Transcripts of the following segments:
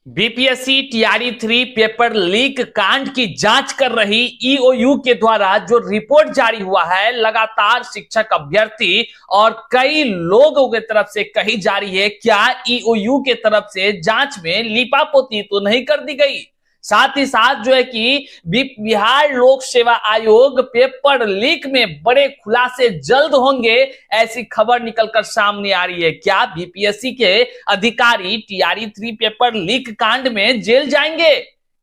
BPSC TRE 3 paper leak कांड की जांच कर रही ईओयू के द्वारा जो रिपोर्ट जारी हुआ है, लगातार शिक्षक, अभ्यर्थी और कई लोगों की तरफ से कही जा रही है, क्या ईओयू के तरफ से जांच में लीपापोती तो नहीं कर दी गई। साथ ही साथ जो है कि बिहार लोक सेवा आयोग पेपर लीक में बड़े खुलासे जल्द होंगे, ऐसी खबर निकलकर सामने आ रही है। क्या बीपीएससी के अधिकारी टीआरई 3 पेपर लीक कांड में जेल जाएंगे?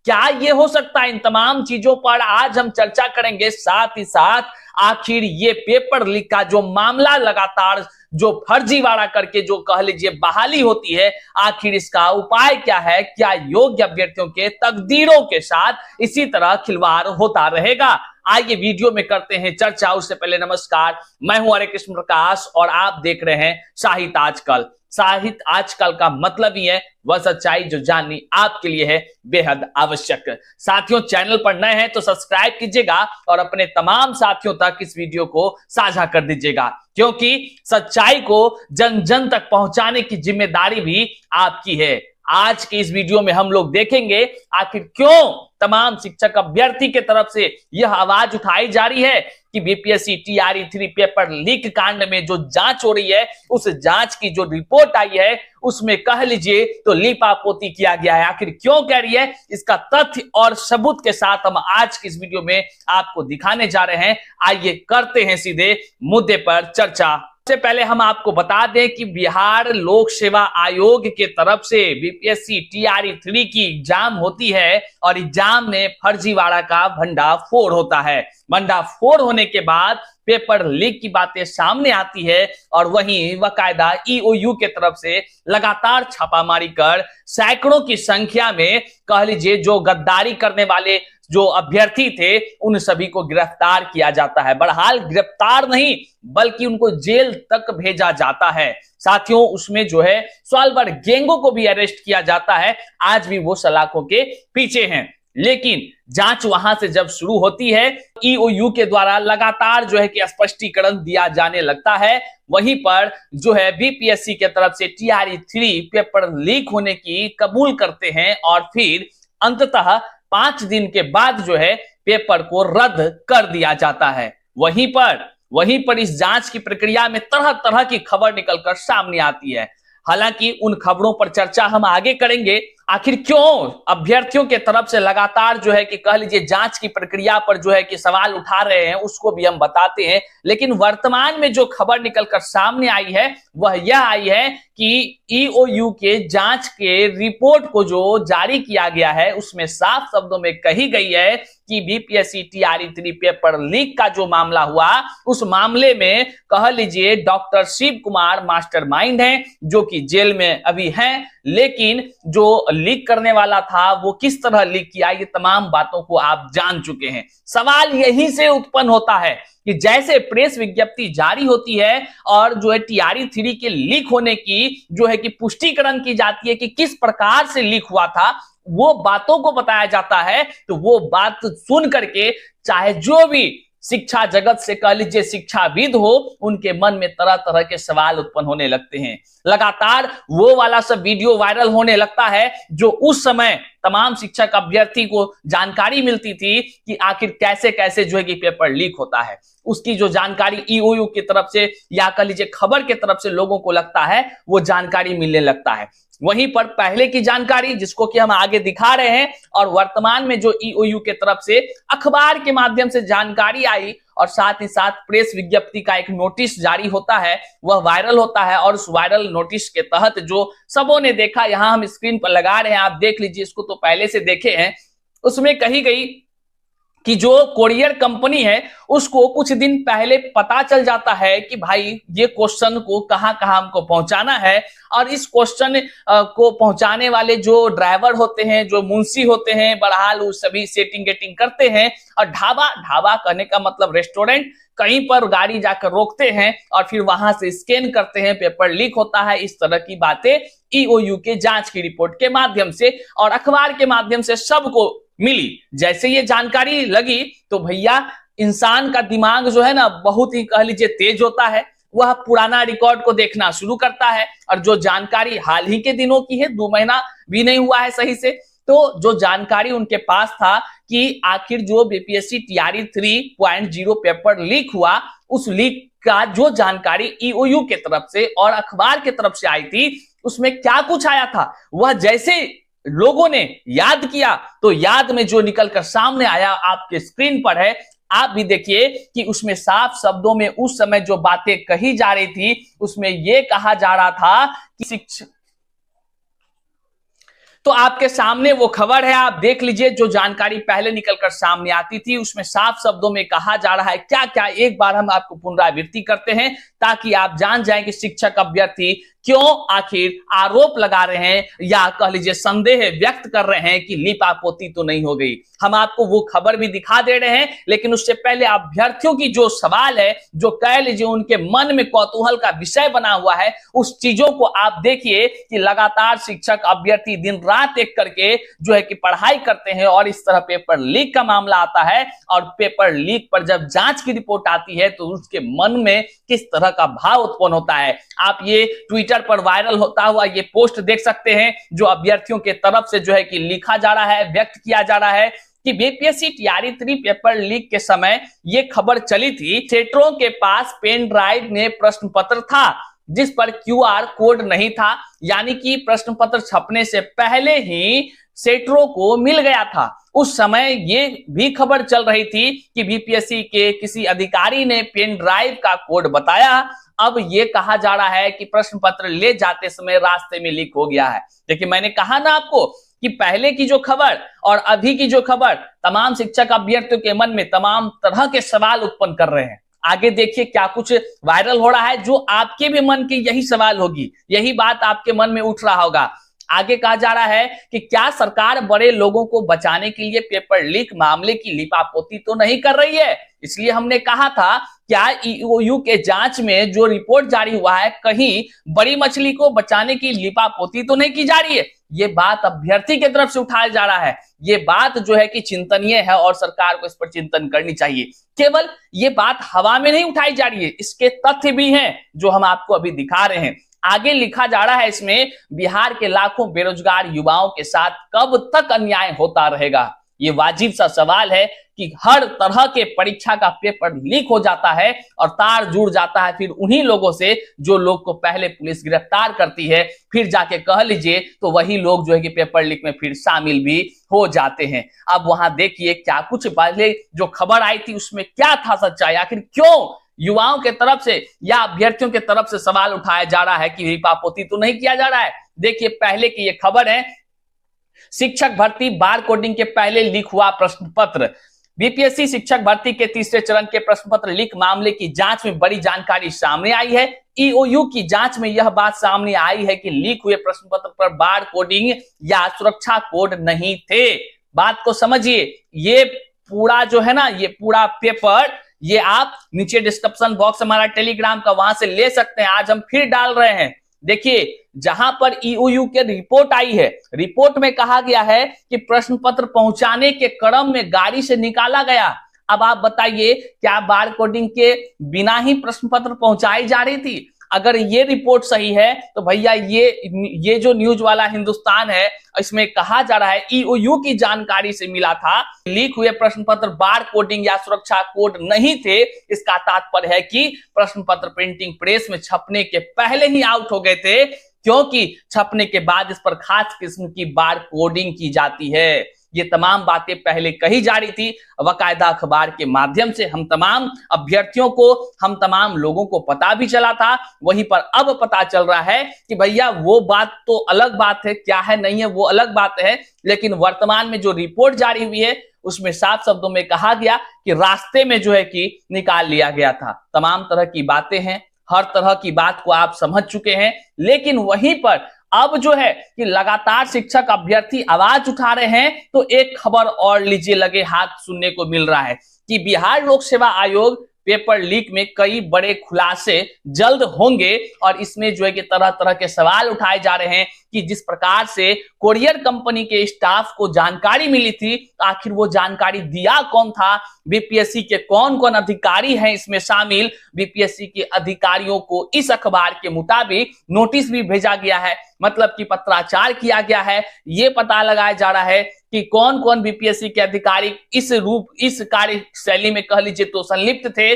क्या ये हो सकता है? इन तमाम चीजों पर आज हम चर्चा करेंगे। साथ ही साथ आखिर ये पेपर लीक का जो मामला लगातार जो फर्जीवाड़ा करके जो कह लीजिए बहाली होती है, आखिर इसका उपाय क्या है? क्या योग्य अभ्यर्थियों के तकदीरों के साथ इसी तरह खिलवाड़ होता रहेगा? आइए वीडियो में करते हैं चर्चा। उससे पहले नमस्कार, मैं हूं हरे कृष्ण प्रकाश और आप देख रहे हैं साहित्य आजकल। साहित्य आजकल का मतलब ही है वह सच्चाई जो जाननी आपके लिए है बेहद आवश्यक। साथियों, चैनल पर नए हैं तो सब्सक्राइब कीजिएगा और अपने तमाम साथियों तक इस वीडियो को साझा कर दीजिएगा, क्योंकि सच्चाई को जन जन तक पहुंचाने की जिम्मेदारी भी आपकी है। आज के इस वीडियो में हम लोग देखेंगे आखिर क्यों तमाम शिक्षक अभ्यर्थी के तरफ से यह आवाज उठाई जा रही है कि बीपीएससी टीआरई 3 पेपर लीक कांड में जो जांच हो रही है, उस जांच की जो रिपोर्ट आई है उसमें कह लीजिए तो लीपापोती किया गया है। आखिर क्यों कह रही है, इसका तथ्य और सबूत के साथ हम आज की इस वीडियो में आपको दिखाने जा रहे हैं। आइए करते हैं सीधे मुद्दे पर चर्चा। सबसे पहले हम आपको बता दें कि बिहार लोक सेवा आयोग के तरफ से बीपीएससी टीआरई 3 की एग्जाम होती है और एग्जाम में फर्जीवाड़ा का भंडाफोड़ होता है। भंडाफोड़ होने के बाद पेपर लीक की बातें सामने आती है और वहीं बाकायदा ईओयू के तरफ से लगातार छापामारी कर सैकड़ों की संख्या में कह लीजिए जो गद्दारी करने वाले जो अभ्यर्थी थे उन सभी को गिरफ्तार किया जाता है। बहरहाल गिरफ्तार नहीं बल्कि उनको जेल तक भेजा जाता है। साथियों, उसमें जो है सॉल्वर गैंगों को भी अरेस्ट किया जाता है। आज भी वो सलाखों के पीछे हैं। लेकिन जांच वहां से जब शुरू होती है, ईओयू के द्वारा लगातार जो है कि स्पष्टीकरण दिया जाने लगता है। वहीं पर जो है बीपीएससी के तरफ से टीआरई 3 पेपर लीक होने की कबूल करते हैं और फिर अंततः 5 दिन के बाद जो है पेपर को रद्द कर दिया जाता है। वहीं पर इस जांच की प्रक्रिया में तरह तरह की खबर निकलकर सामने आती है। हालांकि उन खबरों पर चर्चा हम आगे करेंगे। आखिर क्यों अभ्यर्थियों के तरफ से लगातार जो है कि कह लीजिए जांच की प्रक्रिया पर जो है कि सवाल उठा रहे हैं, उसको भी हम बताते हैं। लेकिन वर्तमान में जो खबर निकलकर सामने आई है वह यह आई है कि ईओयू के जांच के रिपोर्ट को जो जारी किया गया है उसमें साफ शब्दों में कही गई है कि बीपीएससी टीआरई 3 पेपर लीक का जो मामला हुआ, उस मामले में कह लीजिए डॉक्टर शिव कुमार मास्टरमाइंड हैं, जो कि जेल में अभी हैं। लेकिन जो लीक करने वाला था वो किस तरह लीक किया, ये तमाम बातों को आप जान चुके हैं। सवाल यहीं से उत्पन्न होता है कि जैसे प्रेस विज्ञप्ति जारी होती है और जो है टीआरई 3 के लीक होने की जो है कि पुष्टिकरण की जाती है कि किस प्रकार से लीक हुआ था, वो बातों को बताया जाता है, तो वो बात सुन करके चाहे जो भी शिक्षा जगत से कह लीजिए शिक्षाविद हो, उनके मन में तरह तरह के सवाल उत्पन्न होने लगते हैं। लगातार वो वाला सब वीडियो वायरल होने लगता है जो उस समय तमाम शिक्षक अभ्यर्थी को जानकारी मिलती थी कि आखिर कैसे कैसे जो है कि पेपर लीक होता है। उसकी जो जानकारी ईओयू की तरफ से या कह लीजिए खबर के तरफ से लोगों को लगता है, वो जानकारी मिलने लगता है। वहीं पर पहले की जानकारी जिसको कि हम आगे दिखा रहे हैं और वर्तमान में जो ईओयू के तरफ से अखबार के माध्यम से जानकारी आई और साथ ही साथ प्रेस विज्ञप्ति का एक नोटिस जारी होता है, वह वायरल होता है। और उस वायरल नोटिस के तहत जो सबों ने देखा, यहां हम स्क्रीन पर लगा रहे हैं, आप देख लीजिए, इसको तो पहले से देखे हैं। उसमें कही गई कि जो कोरियर कंपनी है उसको कुछ दिन पहले पता चल जाता है कि भाई ये क्वेश्चन को कहां कहां हमको पहुंचाना है, और इस क्वेश्चन को पहुंचाने वाले जो ड्राइवर होते हैं, जो मुंशी होते हैं, बहरहाल वो सभी सेटिंग गेटिंग करते हैं और ढाबा कहने का मतलब रेस्टोरेंट, कहीं पर गाड़ी जाकर रोकते हैं और फिर वहां से स्कैन करते हैं, पेपर लीक होता है। इस तरह की बातें ईओयू के जांच की रिपोर्ट के माध्यम से और अखबार के माध्यम से सबको मिली। जैसे ये जानकारी लगी तो भैया इंसान का दिमाग जो है ना बहुत ही कह लीजिए तेज होता है। वह पुराना रिकॉर्ड को देखना शुरू करता है और जो जानकारी हाल ही के दिनों की है, 2 महीना भी नहीं हुआ है सही से, तो जो जानकारी उनके पास था कि आखिर जो बीपीएससी टीआरई 3.0 पेपर लीक हुआ, उस लीक का जो जानकारी ईओयू के तरफ से और अखबार के तरफ से आई थी, उसमें क्या कुछ आया था, वह जैसे लोगों ने याद किया तो याद में जो निकलकर सामने आया आपके स्क्रीन पर है। आप भी देखिए कि उसमें साफ शब्दों में उस समय जो बातें कही जा रही थी, उसमें यह कहा जा रहा था कि शिक्षा, तो आपके सामने वो खबर है, आप देख लीजिए। जो जानकारी पहले निकलकर सामने आती थी उसमें साफ शब्दों में कहा जा रहा है क्या क्या, एक बार हम आपको पुनरावृत्ति करते हैं ताकि आप जान जाएं कि शिक्षक अभ्यर्थी क्यों आखिर आरोप लगा रहे हैं या कह लीजिए संदेह व्यक्त कर रहे हैं कि लीपापोती तो नहीं हो गई। हम आपको वो खबर भी दिखा दे रहे हैं, लेकिन उससे पहले अभ्यर्थियों की जो सवाल है, जो कह लीजिए उनके मन में कौतूहल का विषय बना हुआ है, उस चीजों को आप देखिए कि लगातार शिक्षक अभ्यर्थी दिन रात एक करके जो है कि पढ़ाई करते हैं और इस तरह पेपर लीक का मामला आता है और पेपर लीक पर जब जांच की रिपोर्ट आती है तो उसके मन में किस तरह का भाव उत्पन्न होता है। आप ये ट्विटर पर वायरल होता हुआ ये पोस्ट देख सकते हैं जो अभ्यर्थियों के तरफ से जो है कि लिखा जा रहा है, व्यक्त किया जा रहा है कि बीपीएससी टीआरई 3 पेपर लीक के समय ये खबर चली थी, सेटरों के पास पेन ड्राइव में प्रश्न पत्र था जिस पर क्यूआर कोड नहीं था, यानी कि प्रश्न पत्र छपने से पहले ही सेटरों को मिल गया था। उस समय ये भी खबर चल रही थी कि बीपीएससी के किसी अधिकारी ने पेन ड्राइव का कोड बताया। अब ये कहा जा रहा है कि प्रश्न पत्र ले जाते समय रास्ते में लीक हो गया है। देखिए, मैंने कहा ना आपको कि पहले की जो खबर और अभी की जो खबर तमाम शिक्षक अभ्यर्थियों के मन में तमाम तरह के सवाल उत्पन्न कर रहे हैं। आगे देखिए क्या कुछ वायरल हो रहा है, जो आपके भी मन की यही सवाल होगी, यही बात आपके मन में उठ रहा होगा। आगे कहा जा रहा है कि क्या सरकार बड़े लोगों को बचाने के लिए पेपर लीक मामले की लिपापोती तो नहीं कर रही है। इसलिए हमने कहा था क्या ईओयू के जांच में जो रिपोर्ट जारी हुआ है, कहीं बड़ी मछली को बचाने की लिपापोती तो नहीं की जा रही है। ये बात अभ्यर्थी की तरफ से उठाया जा रहा है। ये बात जो है कि चिंतनीय है और सरकार को इस पर चिंतन करनी चाहिए। केवल ये बात हवा में नहीं उठाई जा रही है, इसके तथ्य भी हैं जो हम आपको अभी दिखा रहे हैं। आगे लिखा जा रहा है इसमें, बिहार के लाखों बेरोजगार युवाओं के साथ कब तक अन्याय होता रहेगा। ये वाजिब सा सवाल है कि हर तरह के परीक्षा का पेपर लीक हो जाता है और तार जुड़ जाता है फिर उन्हीं लोगों से जो लोग को पहले पुलिस गिरफ्तार करती है, फिर जाके कह लीजिए तो वही लोग जो है कि पेपर लीक में फिर शामिल भी हो जाते हैं। अब वहां देखिए क्या कुछ पहले जो खबर आई थी उसमें क्या था सच्चाई, आखिर क्यों युवाओं के तरफ से या अभ्यर्थियों के तरफ से सवाल उठाया जा रहा है कि लिपापोती तो नहीं किया जा रहा है। देखिए पहले की ये खबर है, शिक्षक भर्ती बार कोडिंग के पहले लीक हुआ प्रश्न पत्र। बीपीएससी शिक्षक भर्ती के तीसरे चरण के प्रश्न पत्र लीक मामले की जांच में बड़ी जानकारी सामने आई है। ईओयू की जांच में यह बात सामने आई है कि लीक हुए प्रश्न पत्र पर बार कोडिंग या सुरक्षा कोड नहीं थे। बात को समझिए, ये पूरा जो है ना, ये पूरा पेपर ये आप नीचे डिस्क्रिप्शन बॉक्स हमारा टेलीग्राम का, वहां से ले सकते हैं। आज हम फिर डाल रहे हैं। देखिए जहां पर ईओयू के रिपोर्ट आई है, रिपोर्ट में कहा गया है कि प्रश्न पत्र पहुंचाने के क्रम में गाड़ी से निकाला गया। अब आप बताइए क्या बार कोडिंग के बिना ही प्रश्न पत्र पहुंचाई जा रही थी? अगर ये रिपोर्ट सही है तो भैया ये जो न्यूज वाला हिंदुस्तान है, इसमें कहा जा रहा है ईओयू की जानकारी से मिला था, लीक हुए प्रश्न पत्र बार कोडिंग या सुरक्षा कोड नहीं थे। इसका तात्पर्य है कि प्रश्न पत्र प्रिंटिंग प्रेस में छपने के पहले ही आउट हो गए थे, क्योंकि छपने के बाद इस पर खास किस्म की बार कोडिंग की जाती है। ये तमाम बातें पहले कही जा रही थी, बाकायदा अखबार के माध्यम से हम तमाम अभ्यर्थियों को, हम तमाम लोगों को पता भी चला था। वहीं पर अब पता चल रहा है कि भैया वो बात तो अलग बात है, क्या है नहीं है वो अलग बात है, लेकिन वर्तमान में जो रिपोर्ट जारी हुई है उसमें साफ शब्दों में कहा गया कि रास्ते में जो है कि निकाल लिया गया था। तमाम तरह की बातें हैं, हर तरह की बात को आप समझ चुके हैं, लेकिन वहीं पर अब जो है कि लगातार शिक्षक अभ्यर्थी आवाज उठा रहे हैं। तो एक खबर और लीजिए लगे हाथ सुनने को मिल रहा है कि बिहार लोक सेवा आयोग पेपर लीक में कई बड़े खुलासे जल्द होंगे और इसमें जो है कि तरह तरह के सवाल उठाए जा रहे हैं कि जिस प्रकार से कोरियर कंपनी के स्टाफ को जानकारी मिली थी, आखिर वो जानकारी दिया कौन था, बीपीएससी के कौन कौन अधिकारी हैं इसमें शामिल। बीपीएससी के अधिकारियों को इस अखबार के मुताबिक नोटिस भी भेजा गया है, मतलब कि पत्राचार किया गया है। ये पता लगाया जा रहा है कि कौन कौन बीपीएससी के अधिकारी इस कार्यशैली में कह लीजिए तो संलिप्त थे।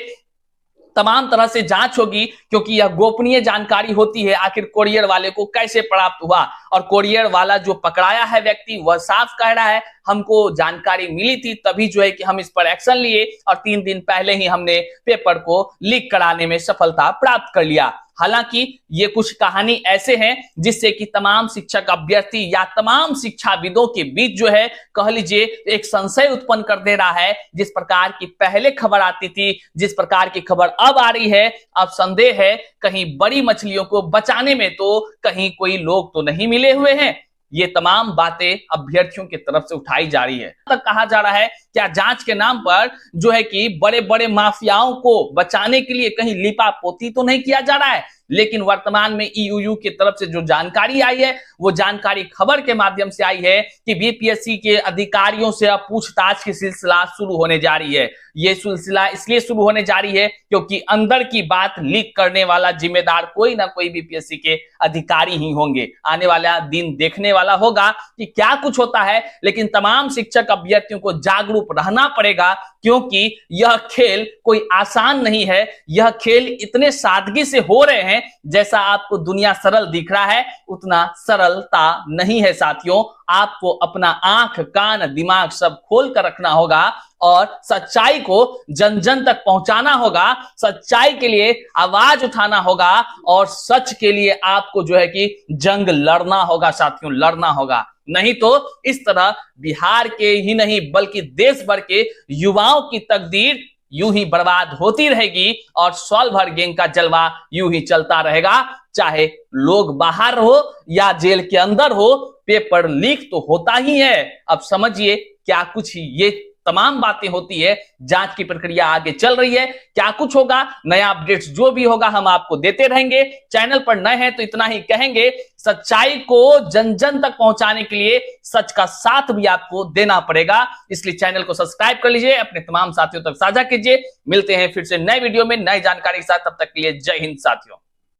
तमाम तरह से जांच होगी, क्योंकि यह गोपनीय जानकारी होती है। आखिर कोरियर वाले को कैसे प्राप्त हुआ, और कोरियर वाला जो पकड़ाया है व्यक्ति वह साफ कह रहा है हमको जानकारी मिली थी, तभी जो है कि हम इस पर एक्शन लिए और 3 दिन पहले ही हमने पेपर को लीक कराने में सफलता प्राप्त कर लिया। हालांकि ये कुछ कहानी ऐसे हैं जिससे कि तमाम शिक्षक अभ्यर्थी या तमाम शिक्षाविदों के बीच जो है कह लीजिए एक संशय उत्पन्न कर दे रहा है। जिस प्रकार की पहले खबर आती थी, जिस प्रकार की खबर अब आ रही है, अब संदेह है कहीं बड़ी मछलियों को बचाने में तो कहीं कोई लोग तो नहीं मिले हुए हैं। ये तमाम बातें अभ्यर्थियों की तरफ से उठाई जा रही है। तक कहा जा रहा है क्या जांच के नाम पर जो है कि बड़े बड़े माफियाओं को बचाने के लिए कहीं लिपापोती तो नहीं किया जा रहा है। लेकिन वर्तमान में ईओयू की तरफ से जो जानकारी आई है, वो जानकारी खबर के माध्यम से आई है कि बीपीएससी के अधिकारियों से अब पूछताछ की सिलसिला शुरू होने जा रही है। ये सिलसिला इसलिए शुरू होने जा रही है क्योंकि अंदर की बात लीक करने वाला जिम्मेदार कोई ना कोई बीपीएससी के अधिकारी ही होंगे। आने वाला दिन देखने वाला होगा कि क्या कुछ होता है, लेकिन तमाम शिक्षक अभ्यर्थियों को जागरूक रहना पड़ेगा, क्योंकि यह खेल कोई आसान नहीं है। यह खेल इतने सादगी से हो रहे हैं, जैसा आपको दुनिया सरल दिख रहा है उतना सरलता नहीं है साथियों। आपको अपना आंख कान दिमाग सब खोल कर रखना होगा और सच्चाई को जन जन तक पहुंचाना होगा। सच्चाई के लिए आवाज उठाना होगा और सच के लिए आपको जो है कि जंग लड़ना होगा साथियों, लड़ना होगा। नहीं तो इस तरह बिहार के ही नहीं बल्कि देश भर के युवाओं की तकदीर यूं ही बर्बाद होती रहेगी और सॉल्वर गैंग का जलवा यूं ही चलता रहेगा। चाहे लोग बाहर हो या जेल के अंदर हो, पेपर लीक तो होता ही है। अब समझिए क्या कुछ ये तमाम बातें होती है। जांच की प्रक्रिया आगे चल रही है, क्या कुछ होगा, नया अपडेट्स जो भी होगा हम आपको देते रहेंगे। चैनल पर नए हैं तो इतना ही कहेंगे, सच्चाई को जन जन तक पहुंचाने के लिए सच का साथ भी आपको देना पड़ेगा। इसलिए चैनल को सब्सक्राइब कर लीजिए, अपने तमाम साथियों तक साझा कीजिए। मिलते हैं फिर से नए वीडियो में नई जानकारी के साथ, तब तक के लिए जय हिंद साथियों।